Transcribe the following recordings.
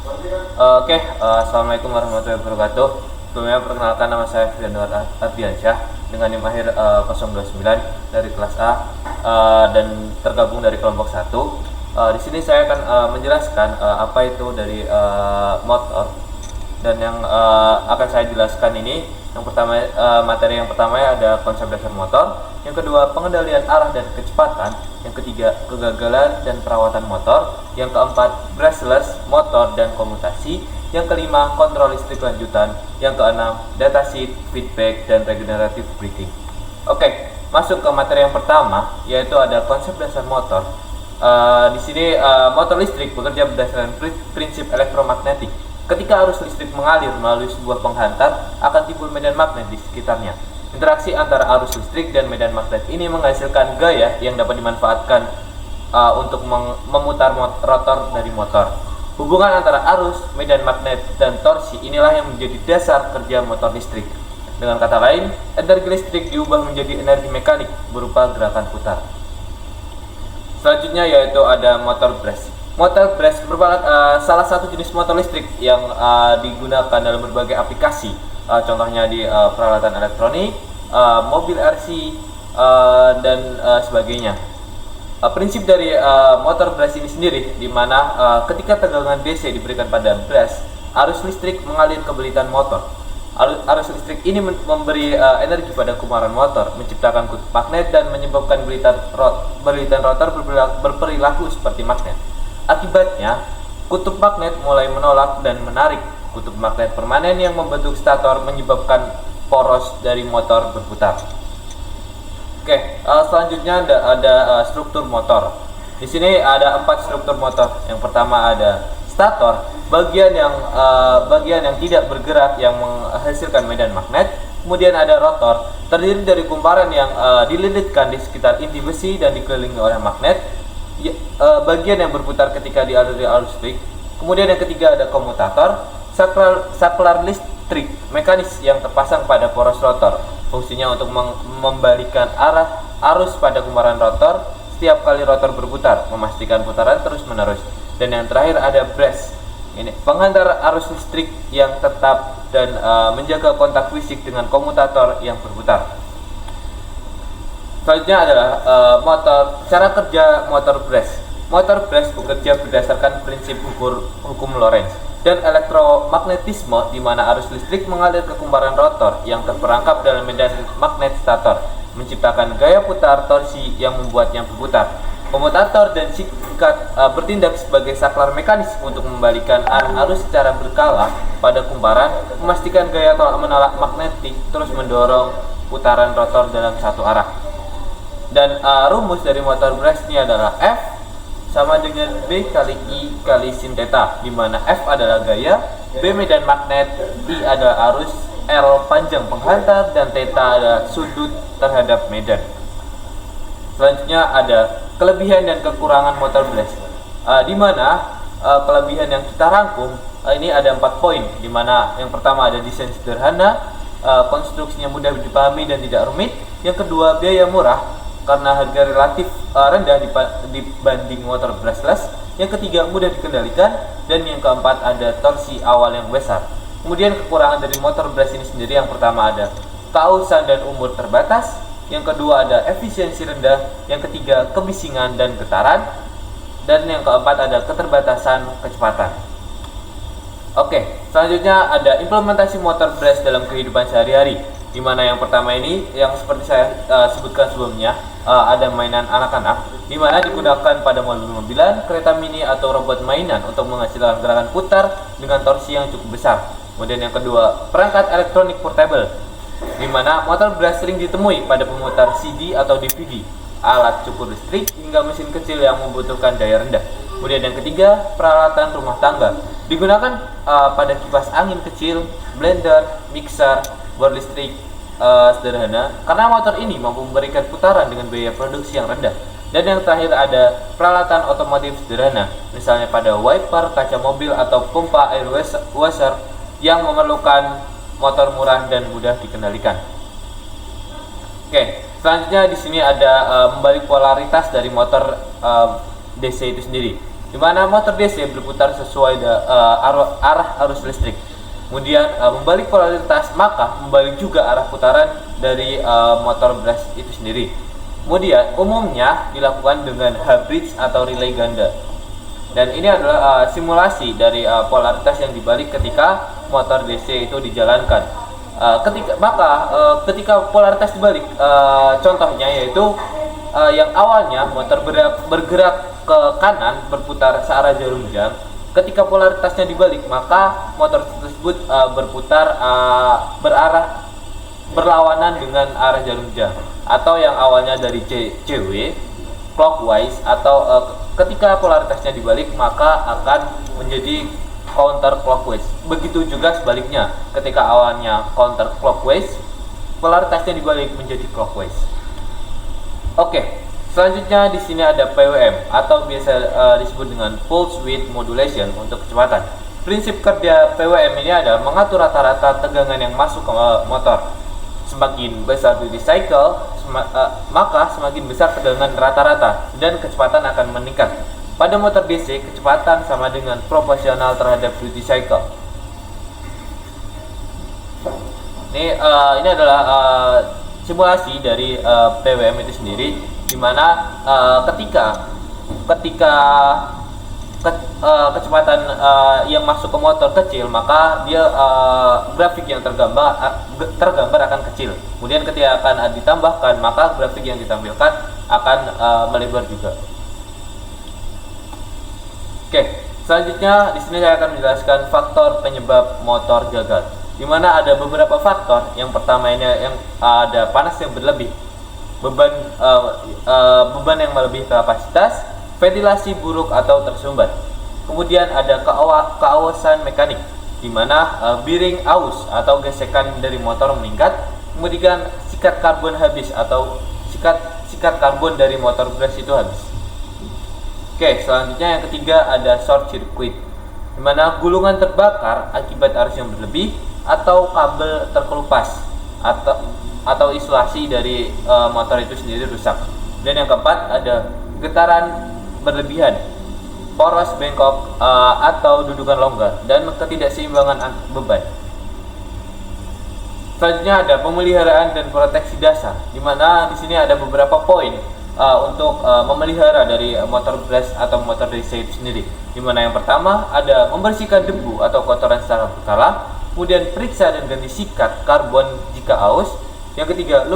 Assalamualaikum warahmatullahi wabarakatuh. Sebelumnya perkenalkan, nama saya Firdaus Ardiansyah dengan NIM akhir 029 dari kelas A dan tergabung dari kelompok 1. Di sini saya akan menjelaskan apa itu dari motor, dan yang akan saya jelaskan ini, yang pertama, materi yang pertama ada konsep dasar motor, yang kedua pengendalian arah dan kecepatan, yang ketiga kegagalan dan perawatan motor, yang keempat brushless motor dan komutasi, yang kelima kontrol listrik lanjutan, yang keenam datasheet, feedback, dan regenerative braking. Oke, masuk ke materi yang pertama, yaitu ada konsep dasar motor. Di sini motor listrik bekerja berdasarkan prinsip elektromagnetik. Ketika arus listrik mengalir melalui sebuah penghantar, akan timbul medan magnet di sekitarnya. Interaksi antara arus listrik dan medan magnet ini menghasilkan gaya yang dapat dimanfaatkan untuk memutar rotor dari motor. Hubungan antara arus, medan magnet, dan torsi inilah yang menjadi dasar kerja motor listrik. Dengan kata lain, energi listrik diubah menjadi energi mekanik berupa gerakan putar. Selanjutnya yaitu ada motor brush. Motor brush merupakan salah satu jenis motor listrik yang digunakan dalam berbagai aplikasi, contohnya di peralatan elektronik, mobil RC, dan sebagainya. Prinsip dari motor brush ini sendiri, di mana ketika tegangan DC diberikan pada brush, arus listrik mengalir ke belitan motor. Arus listrik ini memberi energi pada kumaran motor, menciptakan kutub magnet dan menyebabkan belitan rotor berperilaku seperti magnet. Akibatnya, kutub magnet mulai menolak dan menarik kutub magnet permanen yang membentuk stator, menyebabkan poros dari motor berputar. Selanjutnya ada struktur motor. Di sini ada 4 struktur motor. Yang pertama ada stator, bagian yang tidak bergerak yang menghasilkan medan magnet. Kemudian ada rotor, terdiri dari kumparan yang dililitkan di sekitar inti besi dan dikelilingi oleh magnet. Bagian yang berputar ketika dialiri arus listrik. Kemudian yang ketiga ada komutator, saklar listrik mekanis yang terpasang pada poros rotor. Fungsinya untuk membalikan arah arus pada kumparan rotor setiap kali rotor berputar, memastikan putaran terus menerus. Dan yang terakhir ada brush. Ini penghantar arus listrik yang tetap dan menjaga kontak fisik dengan komutator yang berputar. Selanjutnya adalah cara kerja motor brush. Motor brush bekerja berdasarkan prinsip hukum Lorentz dan elektromagnetisme, di mana arus listrik mengalir ke kumparan rotor yang terperangkap dalam medan magnet stator, menciptakan gaya putar torsi yang membuatnya berputar. Komutator dan sikat bertindak sebagai saklar mekanis untuk membalikan arah arus secara berkala pada kumparan, memastikan gaya tolak menolak magnetik terus mendorong putaran rotor dalam satu arah. Dan rumus dari motor brush ini adalah F sama dengan B kali I kali sin theta, di mana F adalah gaya, B medan magnet, I adalah arus, L panjang penghantar, dan theta adalah sudut terhadap medan. Selanjutnya ada kelebihan dan kekurangan motor brush, di mana kelebihan yang kita rangkum ini ada 4 poin, di mana yang pertama ada desain sederhana, konstruksinya mudah dipahami dan tidak rumit. Yang kedua, biaya murah karena harga relatif rendah dibanding motor brushless. Yang ketiga, mudah dikendalikan. Dan yang keempat, ada torsi awal yang besar. Kemudian kekurangan dari motor brush ini sendiri, yang pertama ada keausan dan umur terbatas. Yang kedua ada efisiensi rendah. Yang ketiga, kebisingan dan getaran. Dan yang keempat ada keterbatasan kecepatan. Selanjutnya ada implementasi motor brush dalam kehidupan sehari-hari, di mana yang pertama ini yang seperti saya sebutkan sebelumnya, ada mainan anak-anak, di mana digunakan pada mobil-mobilan, kereta mini, atau robot mainan untuk menghasilkan gerakan putar dengan torsi yang cukup besar. Kemudian yang kedua, perangkat elektronik portable, di mana motor brush sering ditemui pada pemutar CD atau DVD, alat cukur listrik, hingga mesin kecil yang membutuhkan daya rendah. Kemudian yang ketiga, peralatan rumah tangga, digunakan pada kipas angin kecil, blender, mixer, bor listrik sederhana, karena motor ini mampu memberikan putaran dengan biaya produksi yang rendah. Dan yang terakhir ada peralatan otomotif sederhana, misalnya pada wiper kaca mobil atau pompa air washer yang memerlukan motor murah dan mudah dikendalikan. Selanjutnya di sini ada membalik polaritas dari motor DC itu sendiri. di mana motor DC berputar sesuai arah arus listrik. Kemudian membalik polaritas, maka membalik juga arah putaran dari motor brush itu sendiri. Kemudian umumnya dilakukan dengan H-bridge atau relay ganda. Dan ini adalah simulasi dari polaritas yang dibalik ketika motor DC itu dijalankan. Ketika polaritas dibalik, contohnya yaitu yang awalnya motor bergerak ke kanan berputar searah jarum jam, ketika polaritasnya dibalik maka motor tersebut berputar berlawanan dengan arah jarum jam, atau yang awalnya dari CW clockwise, atau ketika polaritasnya dibalik maka akan menjadi counter clockwise. Begitu juga sebaliknya, ketika awalnya counter clockwise polaritasnya dibalik menjadi clockwise. Oke, selanjutnya di sini ada PWM atau biasa disebut dengan pulse width modulation untuk kecepatan. Prinsip kerja PWM ini adalah mengatur rata-rata tegangan yang masuk ke motor. Semakin besar duty cycle, maka semakin besar tegangan rata-rata dan kecepatan akan meningkat. Pada motor DC, kecepatan sama dengan proporsional terhadap duty cycle. Ini adalah simulasi dari PWM itu sendiri, di mana ketika kecepatan yang masuk ke motor kecil, maka dia grafik yang tergambar akan kecil. Kemudian ketika akan ditambahkan, maka grafik yang ditampilkan akan melebar juga. Oke, selanjutnya di sini saya akan menjelaskan faktor penyebab motor gagal, di mana ada beberapa faktor. Yang pertama ini yang ada panas yang berlebih, beban yang melebihi kapasitas, ventilasi buruk atau tersumbat. Kemudian ada keawasan mekanik, di mana bearing aus atau gesekan dari motor meningkat. Kemudian sikat karbon habis atau sikat karbon dari motor brush itu habis. Oke, selanjutnya yang ketiga ada short circuit, di mana gulungan terbakar akibat arus yang berlebih, atau kabel terkelupas, atau isolasi dari motor itu sendiri rusak. Dan yang keempat ada getaran berlebihan, poros bengkok atau dudukan longgar, dan ketidakseimbangan beban. Selanjutnya ada pemeliharaan dan proteksi dasar, di mana di sini ada beberapa poin untuk memelihara dari motor brush atau motor DC itu sendiri. Di mana yang pertama ada membersihkan debu atau kotoran secara berkala, kemudian periksa dan ganti sikat karbon jika aus. Yang ketiga,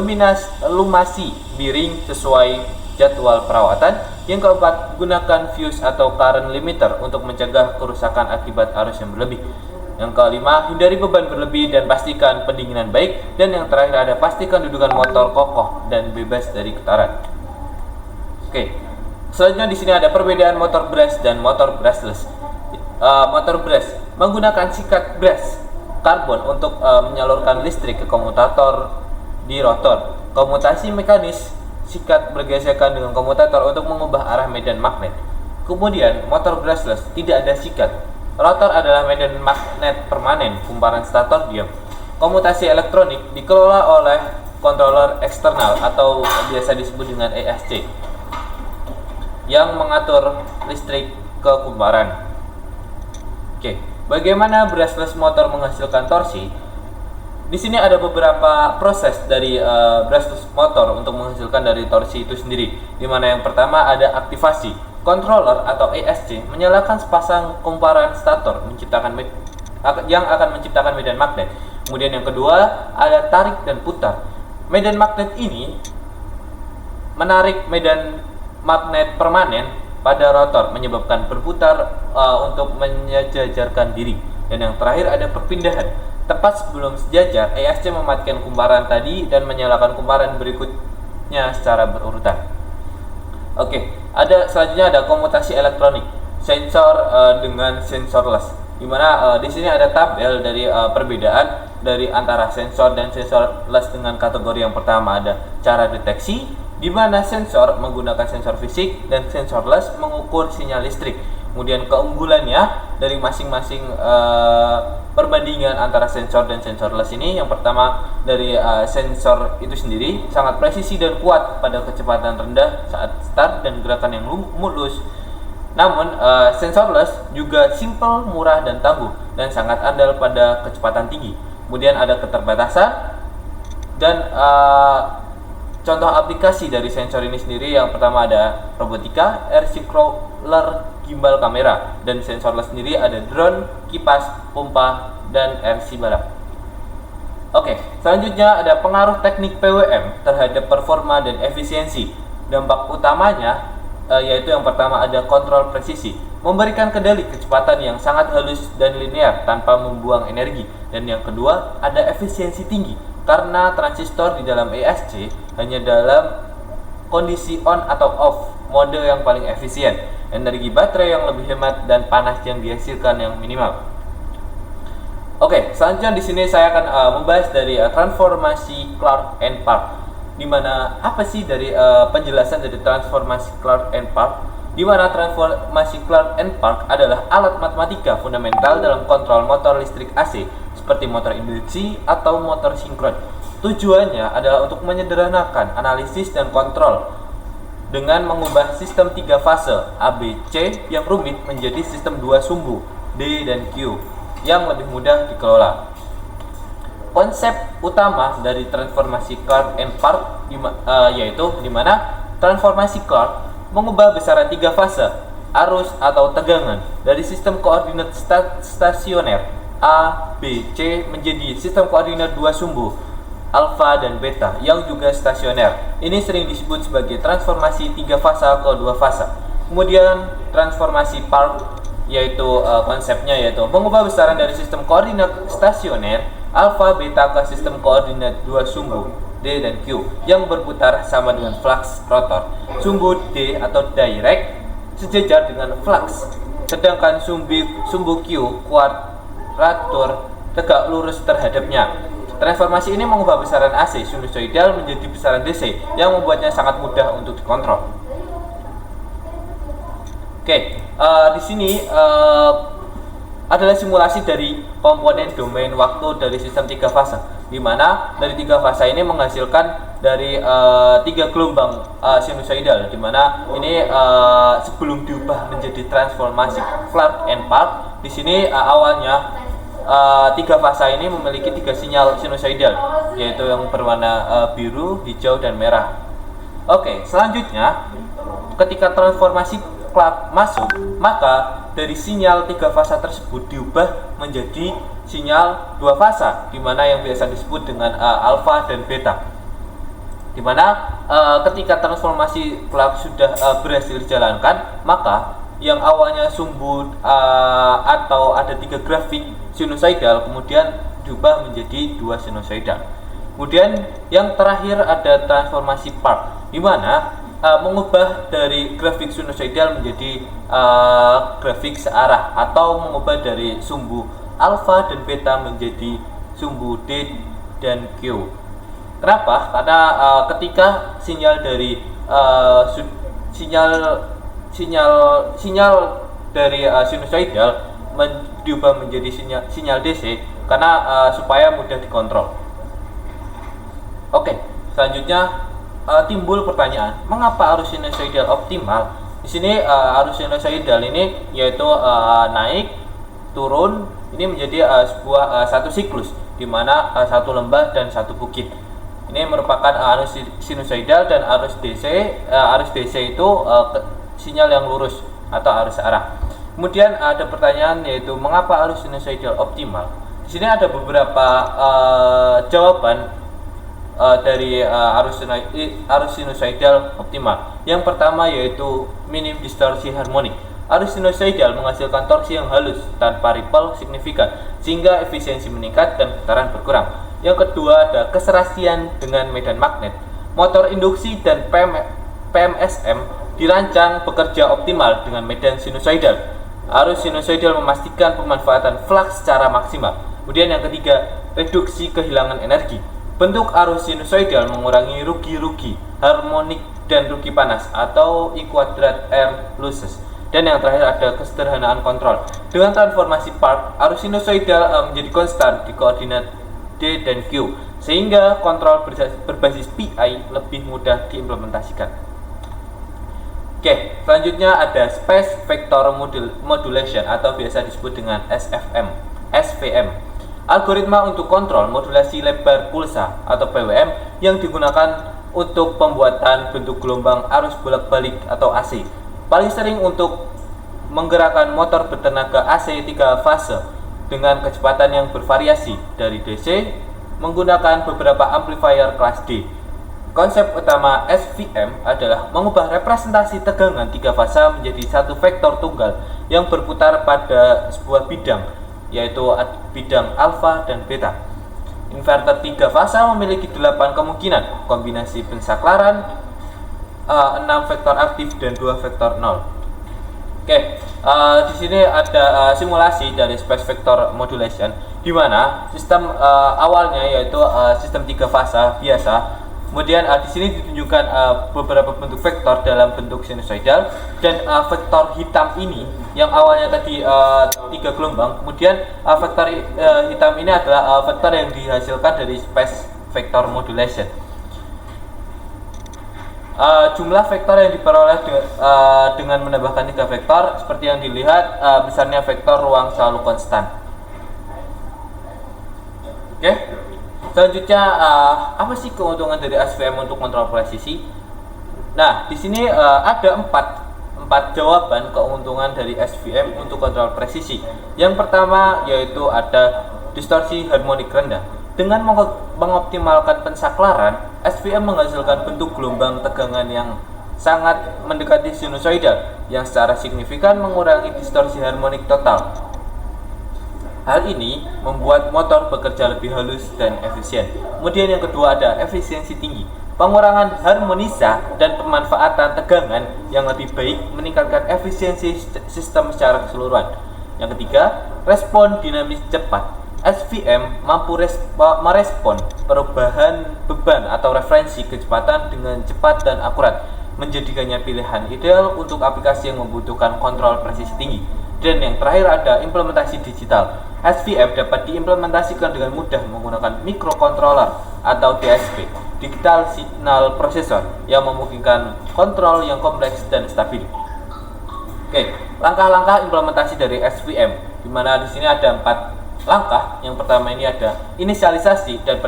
lumasi bearing sesuai jadwal perawatan. Yang keempat, gunakan fuse atau current limiter untuk mencegah kerusakan akibat arus yang berlebih. Yang kelima, hindari beban berlebih dan pastikan pendinginan baik. Dan yang terakhir ada pastikan dudukan motor kokoh dan bebas dari getaran. Oke, selanjutnya di sini ada perbedaan motor brush dan motor brushless. Motor brush menggunakan sikat brush karbon untuk menyalurkan listrik ke komutator di rotor. Komutasi mekanis, sikat bergesekan dengan komutator untuk mengubah arah medan magnet. Kemudian motor brushless tidak ada sikat. Rotor adalah medan magnet permanen, kumparan stator diam. Komutasi elektronik dikelola oleh controller eksternal atau biasa disebut dengan ESC, yang mengatur listrik ke kumparan. Oke, bagaimana brushless motor menghasilkan torsi? Di sini ada beberapa proses dari brushless motor untuk menghasilkan dari torsi itu sendiri. Di mana yang pertama ada aktivasi. Controller atau ESC menyalakan sepasang kumparan stator yang akan menciptakan medan magnet. Kemudian yang kedua ada tarik dan putar. Medan magnet ini menarik medan magnet permanen pada rotor, menyebabkan berputar untuk menyejajarkan diri. Dan yang terakhir ada perpindahan. Tepat sebelum sejajar, ESC mematikan kumparan tadi dan menyalakan kumparan berikutnya secara berurutan. Oke, selanjutnya ada komutasi elektronik, sensor dengan sensorless. Di mana di sini ada tabel dari perbedaan dari antara sensor dan sensorless dengan kategori yang pertama ada cara deteksi, di mana sensor menggunakan sensor fisik dan sensorless mengukur sinyal listrik. Kemudian keunggulannya dari masing-masing perbandingan antara sensor dan sensorless ini, yang pertama dari sensor itu sendiri sangat presisi dan kuat pada kecepatan rendah saat start dan gerakan yang mulus. Namun, sensorless juga simple, murah, dan tangguh, dan sangat andal pada kecepatan tinggi. Kemudian ada keterbatasan, dan contoh aplikasi dari sensor ini sendiri yang pertama ada robotika, RC crawler, gimbal kamera, dan sensorless sendiri ada drone, kipas, pompa, dan RC balap. Oke, selanjutnya ada pengaruh teknik PWM terhadap performa dan efisiensi. Dampak utamanya yaitu yang pertama ada kontrol presisi, memberikan kendali kecepatan yang sangat halus dan linear tanpa membuang energi. Dan yang kedua ada efisiensi tinggi, karena transistor di dalam ESC hanya dalam kondisi on atau off, mode yang paling efisien, energi baterai yang lebih hemat, dan panas yang dihasilkan yang minimal. Oke, selanjutnya di sini saya akan membahas dari transformasi Clark and Park. Dimana apa sih dari penjelasan dari transformasi Clark and Park? Dimana transformasi Clark and Park adalah alat matematika fundamental dalam kontrol motor listrik AC seperti motor induksi atau motor sinkron. Tujuannya adalah untuk menyederhanakan analisis dan kontrol dengan mengubah sistem 3 fase ABC yang rumit menjadi sistem 2 sumbu D dan Q yang lebih mudah dikelola. Konsep utama dari transformasi Clark and Park yaitu di mana transformasi Clark mengubah besaran 3 fase arus atau tegangan dari sistem koordinat stasioner A, B, C menjadi sistem koordinat 2 sumbu alfa dan beta yang juga stasioner. Ini sering disebut sebagai transformasi 3 fase ke 2 fase. Kemudian transformasi Park yaitu konsepnya yaitu mengubah besaran dari sistem koordinat stasioner alfa beta ke sistem koordinat 2 sumbu D dan Q yang berputar sama dengan flux rotor. Sumbu D atau direct sejajar dengan flux, sedangkan sumbu Q kuadratur tegak lurus terhadapnya. Transformasi ini mengubah besaran AC sinusoidal menjadi besaran DC yang membuatnya sangat mudah untuk dikontrol. Oke, di sini adalah simulasi dari komponen domain waktu dari sistem 3 fase, di mana dari 3 fase ini menghasilkan dari 3 gelombang sinusoidal, di mana ini sebelum diubah menjadi transformasi Clark and Park. Di sini awalnya 3 fase ini memiliki 3 sinyal sinusoidal, yaitu yang berwarna biru, hijau, dan merah. Oke, selanjutnya ketika transformasi Clark masuk, maka dari sinyal 3 fase tersebut diubah menjadi sinyal 2 fase, di mana yang biasa disebut dengan alfa dan beta. Di mana ketika transformasi Clark sudah berhasil dijalankan, maka yang awalnya sumbu atau ada 3 grafik sinusoidal kemudian diubah menjadi 2 sinusoidal. Kemudian yang terakhir ada transformasi Park, di mana mengubah dari grafik sinusoidal menjadi grafik searah, atau mengubah dari sumbu alfa dan beta menjadi sumbu D dan Q. Kenapa? Karena ketika sinyal dari sinyal dari sinusoidal diubah menjadi sinyal DC, karena supaya mudah dikontrol. Oke, selanjutnya timbul pertanyaan, mengapa arus sinusoidal optimal? Di sini arus sinusoidal ini yaitu naik, turun, ini menjadi sebuah satu siklus, di mana satu lembah dan satu bukit. Ini merupakan arus sinusoidal, dan arus DC itu sinyal yang lurus atau arus arah. Kemudian ada pertanyaan yaitu mengapa arus sinusoidal optimal? Di sini ada beberapa jawaban dari arus sinusoidal optimal. Yang pertama yaitu minim distorsi harmonik. Arus sinusoidal menghasilkan torsi yang halus tanpa ripple signifikan, sehingga efisiensi meningkat dan getaran berkurang. Yang kedua ada keserasian dengan medan magnet. Motor induksi dan PMSM dirancang bekerja optimal dengan medan sinusoidal. Arus sinusoidal memastikan pemanfaatan flux secara maksimal. Kemudian yang ketiga, reduksi kehilangan energi. Bentuk arus sinusoidal mengurangi rugi-rugi harmonik dan rugi panas atau E kuadrat R losses. Dan yang terakhir ada kesederhanaan kontrol. Dengan transformasi Park, arus sinusoidal menjadi konstan di koordinat D dan Q, sehingga kontrol berbasis PI lebih mudah diimplementasikan. Oke, selanjutnya ada Space Vector Modulation atau biasa disebut dengan SVM. Algoritma untuk kontrol modulasi lebar pulsa atau PWM yang digunakan untuk pembuatan bentuk gelombang arus bolak-balik atau AC. Paling sering untuk menggerakkan motor bertenaga AC 3 fase dengan kecepatan yang bervariasi dari DC menggunakan beberapa amplifier kelas D. Konsep utama SVM adalah mengubah representasi tegangan 3 fase menjadi satu vektor tunggal yang berputar pada sebuah bidang, yaitu bidang alfa dan beta. Inverter 3 fase memiliki 8 kemungkinan kombinasi pensaklaran, 6 vektor aktif dan 2 vektor 0. Oke, di sini ada simulasi dari Space Vector Modulation, di mana sistem awalnya yaitu sistem 3 fase biasa. Kemudian di sini ditunjukkan beberapa bentuk vektor dalam bentuk sinusoidal, dan vektor hitam ini yang awalnya tadi 3 gelombang, kemudian vektor hitam ini adalah vektor yang dihasilkan dari Space Vector Modulation. Jumlah vektor yang diperoleh dengan menambahkan 3 vektor seperti yang dilihat, besarnya vektor ruang selalu konstan. Oke. Selanjutnya, apa sih keuntungan dari SVM untuk kontrol presisi? Nah, di sini ada empat jawaban keuntungan dari SVM untuk kontrol presisi. Yang pertama yaitu ada distorsi harmonik rendah. Dengan mengoptimalkan pensaklaran, SVM menghasilkan bentuk gelombang tegangan yang sangat mendekati sinusoidal yang secara signifikan mengurangi distorsi harmonik total. Hal ini membuat motor bekerja lebih halus dan efisien. Kemudian yang kedua ada efisiensi tinggi. Pengurangan harmonisa dan pemanfaatan tegangan yang lebih baik meningkatkan efisiensi sistem secara keseluruhan. Yang ketiga, respon dinamis cepat. SVM mampu merespon perubahan beban atau referensi kecepatan dengan cepat dan akurat, menjadikannya pilihan ideal untuk aplikasi yang membutuhkan kontrol presisi tinggi. Dan yang terakhir ada implementasi digital. SVM dapat diimplementasikan dengan mudah menggunakan microcontroller atau DSP, Digital Signal Processor, yang memungkinkan kontrol yang kompleks dan stabil. Oke, langkah-langkah implementasi dari SVM, di mana di sini ada 4 langkah. Yang pertama ini ada inisialisasi dan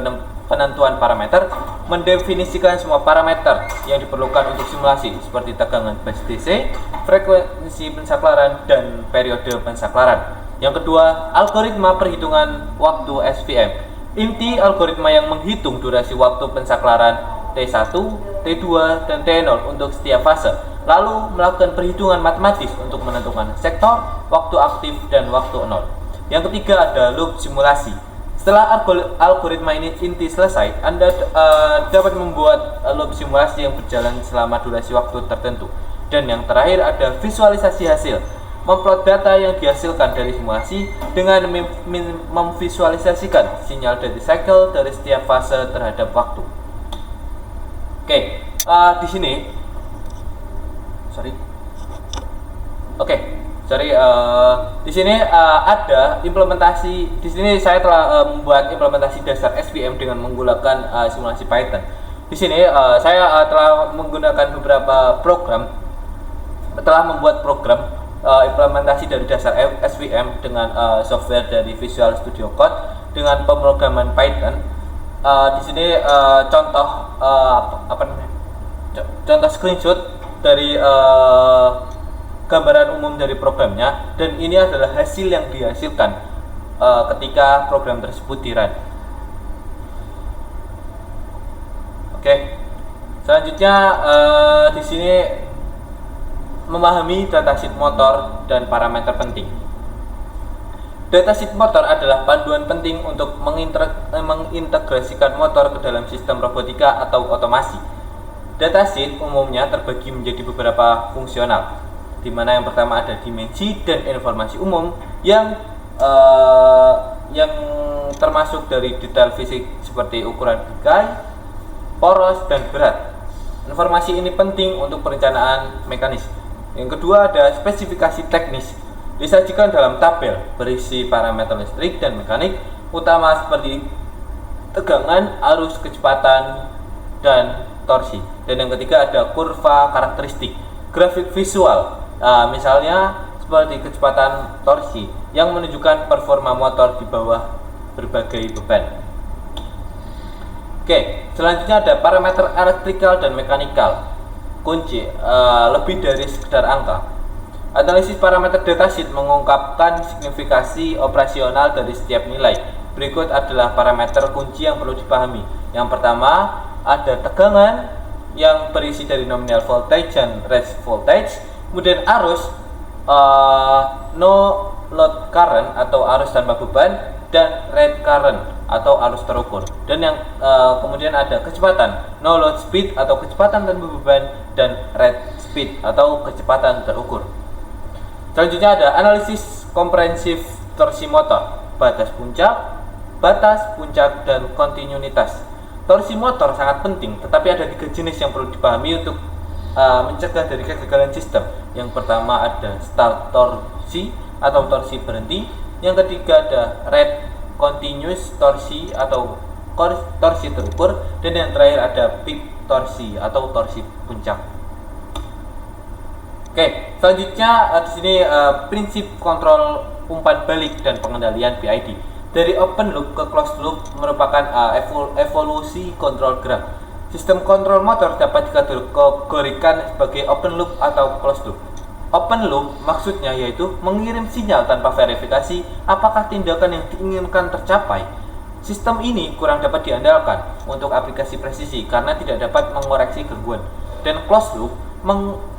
penentuan parameter, mendefinisikan semua parameter yang diperlukan untuk simulasi seperti tegangan base DC, frekuensi pensaklaran, dan periode pensaklaran. Yang kedua, algoritma perhitungan waktu SVM. Inti algoritma yang menghitung durasi waktu pensaklaran T1, T2, dan T0 untuk setiap fase, lalu melakukan perhitungan matematis untuk menentukan sektor, waktu aktif, dan waktu 0. Yang ketiga ada loop simulasi. Setelah algoritma ini inti selesai, Anda dapat membuat loop simulasi yang berjalan selama durasi waktu tertentu. Dan yang terakhir ada visualisasi hasil. Memplot data yang dihasilkan dari simulasi dengan memvisualisasikan sinyal dari cycle dari setiap fase terhadap waktu. Oke, di sini, di sini ada implementasi. Di sini saya telah membuat implementasi dasar SVM dengan menggunakan simulasi Python. Di sini saya telah menggunakan beberapa program, telah membuat program implementasi dari dasar SVM dengan software dari Visual Studio Code dengan pemrograman Python. Di sini contoh contoh screenshot dari gambaran umum dari programnya, dan ini adalah hasil yang dihasilkan ketika program tersebut di-run. Oke. Selanjutnya di sini memahami datasheet motor dan parameter penting. Datasheet motor adalah panduan penting untuk mengintegrasikan motor ke dalam sistem robotika atau otomasi. Datasheet umumnya terbagi menjadi beberapa fungsional, di mana yang pertama ada dimensi dan informasi umum yang termasuk dari detail fisik seperti ukuran bingkai, poros, dan berat. Informasi ini penting untuk perencanaan mekanis. Yang kedua ada spesifikasi teknis, disajikan dalam tabel berisi parameter listrik dan mekanik utama seperti tegangan, arus, kecepatan, dan torsi. Dan yang ketiga ada kurva karakteristik, grafik visual, misalnya seperti kecepatan torsi yang menunjukkan performa motor di bawah berbagai beban. Oke, selanjutnya ada parameter elektrikal dan mekanikal. Kunci lebih dari sekedar angka. Analisis parameter datasheet mengungkapkan signifikasi operasional dari setiap nilai. Berikut adalah parameter kunci yang perlu dipahami. Yang pertama, ada tegangan yang berisi dari nominal voltage dan range voltage, kemudian arus, no load current atau arus tanpa beban, dan rate current atau arus terukur. Dan yang kemudian ada kecepatan, no load speed atau kecepatan tanpa beban, dan rate speed atau kecepatan terukur. Selanjutnya ada analisis komprehensif torsi motor, batas puncak, dan kontinuitas. Torsi motor sangat penting, tetapi ada 3 jenis yang perlu dipahami untuk mencegah dari kegagalan sistem. Yang pertama ada stall torsi atau torsi berhenti. Yang ketiga ada rate continuous torsi atau torsi terukur, dan yang terakhir ada peak torsi atau torsi puncak. Oke, selanjutnya di sini prinsip kontrol umpan balik dan pengendalian PID. Dari open loop ke closed loop merupakan evolusi kontrol gerak. Sistem kontrol motor dapat dikategorikan sebagai open loop atau closed loop. Open loop maksudnya yaitu mengirim sinyal tanpa verifikasi apakah tindakan yang diinginkan tercapai. Sistem ini kurang dapat diandalkan untuk aplikasi presisi karena tidak dapat mengoreksi gangguan. Dan closed loop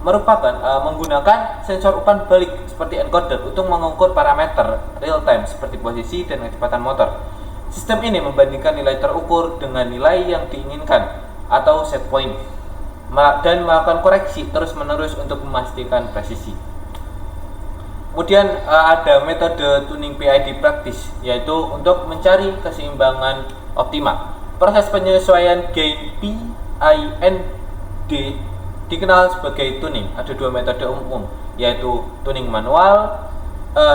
merupakan menggunakan sensor umpan balik seperti encoder untuk mengukur parameter real time seperti posisi dan kecepatan motor. Sistem ini membandingkan nilai terukur dengan nilai yang diinginkan atau set point dan melakukan koreksi terus-menerus untuk memastikan presisi. Kemudian ada metode tuning PID praktis, yaitu untuk mencari keseimbangan optimal. Proses penyesuaian gain PIND dikenal sebagai tuning. Ada 2 metode umum, yaitu tuning manual,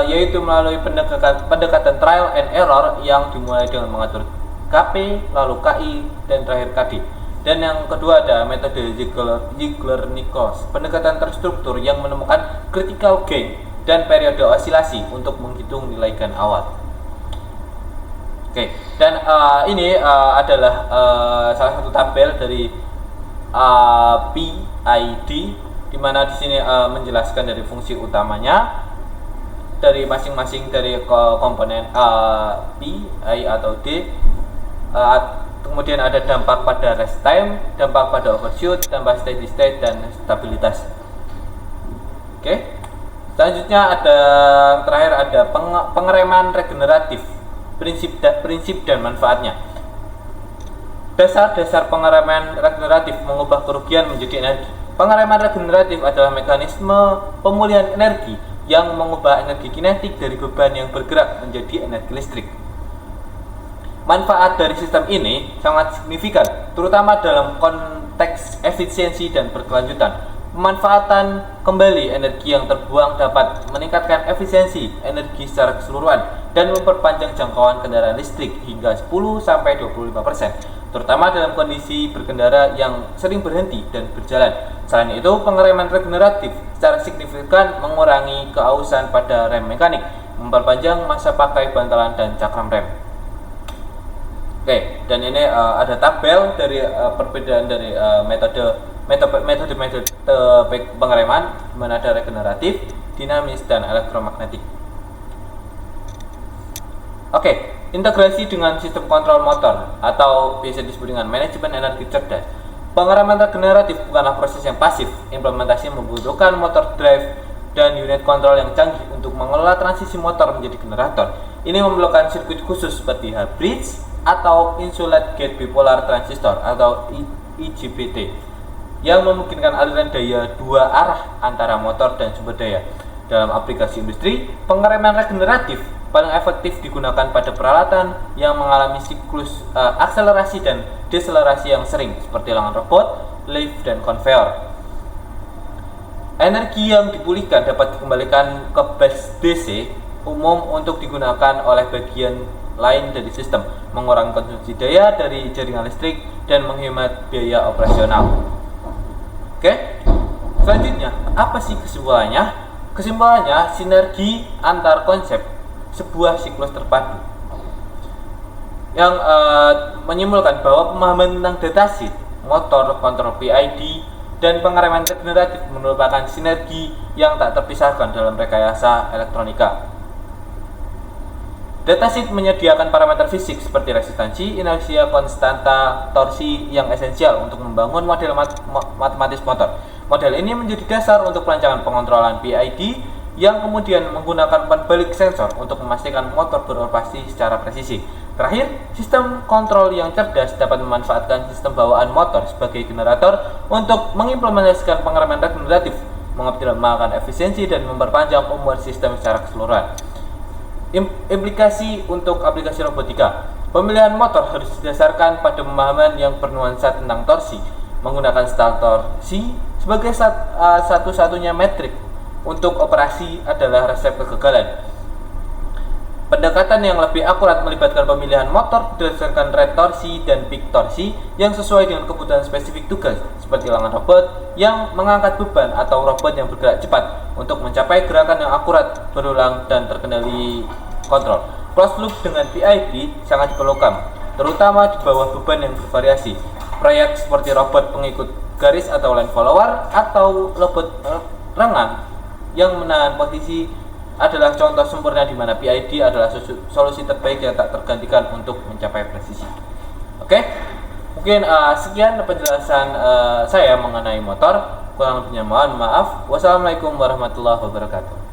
yaitu melalui pendekatan trial and error yang dimulai dengan mengatur KP, lalu KI, dan terakhir KD. Dan yang kedua ada metode Ziegler-Nichols, pendekatan terstruktur yang menemukan critical gain dan periode osilasi untuk menghitung nilai gain awal. Oke, dan ini adalah salah satu tabel dari PID, di mana di sini menjelaskan dari fungsi utamanya dari masing-masing dari komponen P, I atau D. Kemudian ada dampak pada rest time, dampak pada overshoot, dampak steady state, dan stabilitas. Oke. Selanjutnya terakhir ada pengereman regeneratif, prinsip dan manfaatnya. Dasar-dasar pengereman regeneratif mengubah kerugian menjadi energi. Pengereman regeneratif adalah mekanisme pemulihan energi yang mengubah energi kinetik dari beban yang bergerak menjadi energi listrik. Manfaat dari sistem ini sangat signifikan, terutama dalam konteks efisiensi dan berkelanjutan. Pemanfaatan kembali energi yang terbuang dapat meningkatkan efisiensi energi secara keseluruhan dan memperpanjang jangkauan kendaraan listrik hingga 10-25%, terutama dalam kondisi berkendara yang sering berhenti dan berjalan. Selain itu, pengereman regeneratif secara signifikan mengurangi keausan pada rem mekanik, memperpanjang masa pakai bantalan dan cakram rem. Oke, dan ini ada tabel dari perbedaan dari metode pengereman, di mana ada regeneratif, dinamis, dan elektromagnetik. Oke, integrasi dengan sistem kontrol motor atau biasa disebut dengan manajemen energi cerdas. Pengereman regeneratif bukanlah proses yang pasif. Implementasi membutuhkan motor drive dan unit kontrol yang canggih untuk mengelola transisi motor menjadi generator. Ini memerlukan sirkuit khusus seperti hybrid atau insulated gate bipolar transistor atau IGBT yang memungkinkan aliran daya 2 arah antara motor dan sumber daya. Dalam aplikasi industri, pengereman regeneratif paling efektif digunakan pada peralatan yang mengalami siklus akselerasi dan deselerasi yang sering seperti lengan robot, lift, dan konveyor. Energi yang dipulihkan dapat dikembalikan ke base DC umum untuk digunakan oleh bagian lain dari sistem, mengurangi konsumsi daya dari jaringan listrik dan menghemat biaya operasional. Oke. Selanjutnya, apa sih kesimpulannya? Kesimpulannya, sinergi antar konsep sebuah siklus terpadu yang menyimpulkan bahwa pemahaman tentang datasheet, motor, kontrol PID, dan pengereman regeneratif merupakan sinergi yang tak terpisahkan dalam rekayasa elektronika. Datasheet menyediakan parameter fisik seperti resistansi, inersia, konstanta, torsi yang esensial untuk membangun model matematis motor. Model ini menjadi dasar untuk perancangan pengontrolan PID yang kemudian menggunakan umpan balik sensor untuk memastikan motor beroperasi secara presisi. Terakhir, sistem kontrol yang cerdas dapat memanfaatkan sistem bawaan motor sebagai generator untuk mengimplementasikan pengereman regeneratif, mengoptimalkan efisiensi, dan memperpanjang umur sistem secara keseluruhan. Implikasi untuk aplikasi robotika. Pemilihan motor harus didasarkan pada pemahaman yang bernuansa tentang torsi, menggunakan style torsi sebagai satu-satunya metrik untuk operasi adalah resep kegagalan. Pendekatan yang lebih akurat melibatkan pemilihan motor berdasarkan rate torsi dan peak torsi yang sesuai dengan kebutuhan spesifik tugas, seperti lengan robot yang mengangkat beban atau robot yang bergerak cepat untuk mencapai gerakan yang akurat, berulang, dan terkendali kontrol. Closed loop dengan PID sangat diperlukan, terutama di bawah beban yang bervariasi. Proyek seperti robot pengikut garis atau line follower atau robot rengan yang menahan posisi adalah contoh sempurna di mana PID adalah solusi terbaik yang tak tergantikan untuk mencapai presisi. Oke, mungkin sekian penjelasan saya mengenai motor. Kurang lebihnya mohon maaf. Wassalamualaikum warahmatullahi wabarakatuh.